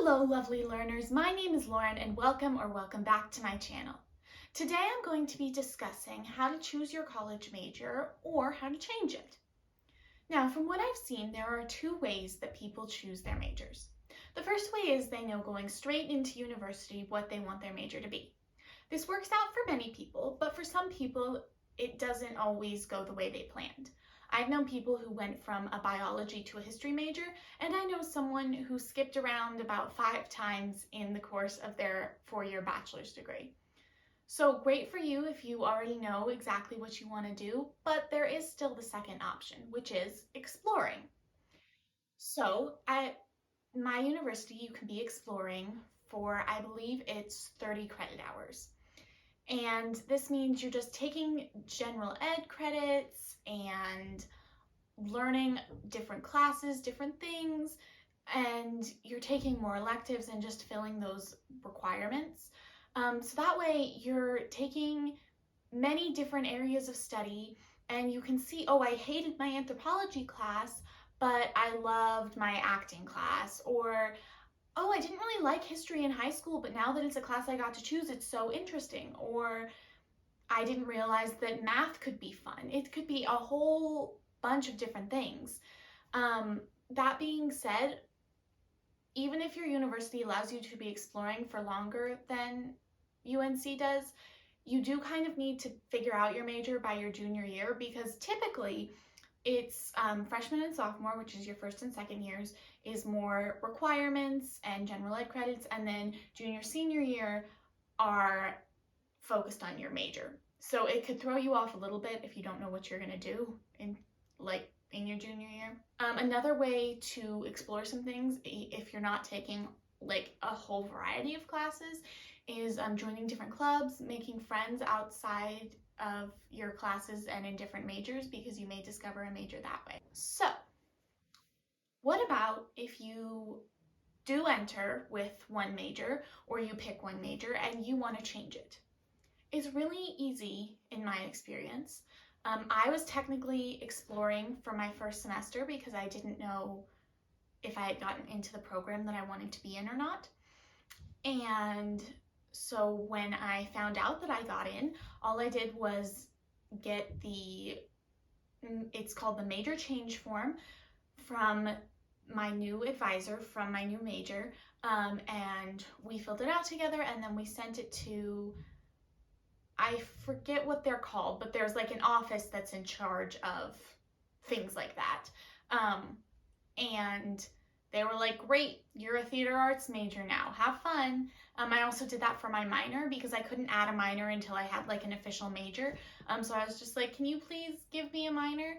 Hello, lovely learners. My name is Lauren and welcome back to my channel. Today I'm going to be discussing how to choose your college major or how to change it. Now, from what I've seen, there are two ways that people choose their majors. The first way is they know going straight into university what they want their major to be. This works out for many people, but for some people, it doesn't always go the way they planned. I've known people who went from a biology to a history major, and I know someone who skipped around about 5 times in the course of their 4-year bachelor's degree. So great for you if you already know exactly what you want to do, but there is still the second option, which is exploring. So at my university, you can be exploring for, I believe it's 30 credit hours. And this means you're just taking general ed credits and learning different classes, different things, and you're taking more electives and just filling those requirements. So that way you're taking many different areas of study and you can see, oh, I hated my anthropology class, but I loved my acting class. Or, oh, I didn't really like history in high school, but now that it's a class I got to choose, it's so interesting. Or I didn't realize that math could be fun. It could be a whole bunch of different things. That being said, even if your university allows you to be exploring for longer than UNC does, you do kind of need to figure out your major by your junior year, because typically it's freshman and sophomore, which is your first and second years, is more requirements and general ed credits, and then junior senior year are focused on your major. So it could throw you off a little bit if you don't know what you're gonna do in your junior year. Another way to explore some things, if you're not taking like a whole variety of classes, is joining different clubs, making friends outside of your classes and in different majors, because you may discover a major that way. So what about if you do enter with one major, or you pick one major and you want to change it? It's really easy in my experience. I was technically exploring for my first semester because I didn't know if I had gotten into the program that I wanted to be in or not. And so when I found out that I got in, all I did was get it's called the major change form from my new advisor from my new major, and we filled it out together, and then we sent it to, I forget what they're called, but there's like an office that's in charge of things like that. And they were like, great, you're a theater arts major now, have fun. I also did that for my minor because I couldn't add a minor until I had like an official major. So I was just like, can you please give me a minor?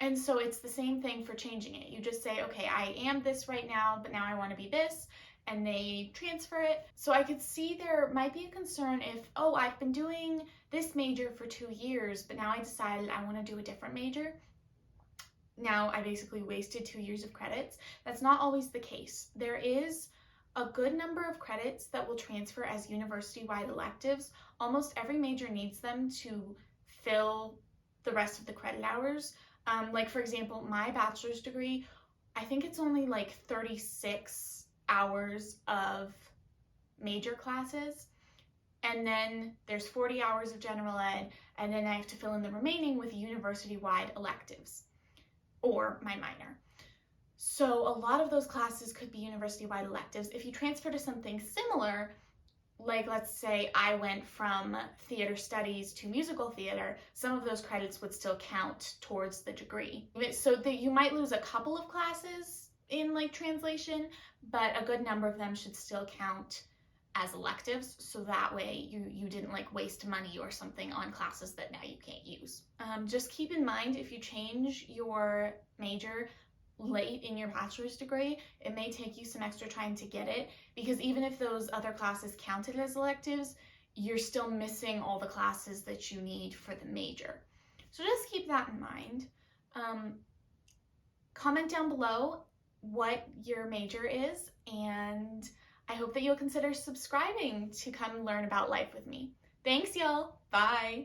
And so it's the same thing for changing it. You just say, okay, I am this right now, but now I want to be this, and they transfer it. So I could see there might be a concern if, oh, I've been doing this major for 2 years, but now I decided I want to do a different major. Now I basically wasted 2 years of credits. That's not always the case. There is a good number of credits that will transfer as university-wide electives. Almost every major needs them to fill the rest of the credit hours. Like for example, my bachelor's degree, I think it's only like 36 hours of major classes, and then there's 40 hours of general ed, and then I have to fill in the remaining with university-wide electives or my minor. So a lot of those classes could be university-wide electives. If you transfer to something similar, like let's say I went from theater studies to musical theater, some of those credits would still count towards the degree. So that you might lose a couple of classes in like translation, but a good number of them should still count as electives, so that way you didn't like waste money or something on classes that now you can't use. Just keep in mind, if you change your major late in your bachelor's degree, it may take you some extra time to get it, because even if those other classes counted as electives, you're still missing all the classes that you need for the major. So just keep that in mind. Comment down below what your major is, and I hope that you'll consider subscribing to come learn about life with me. Thanks, y'all. Bye.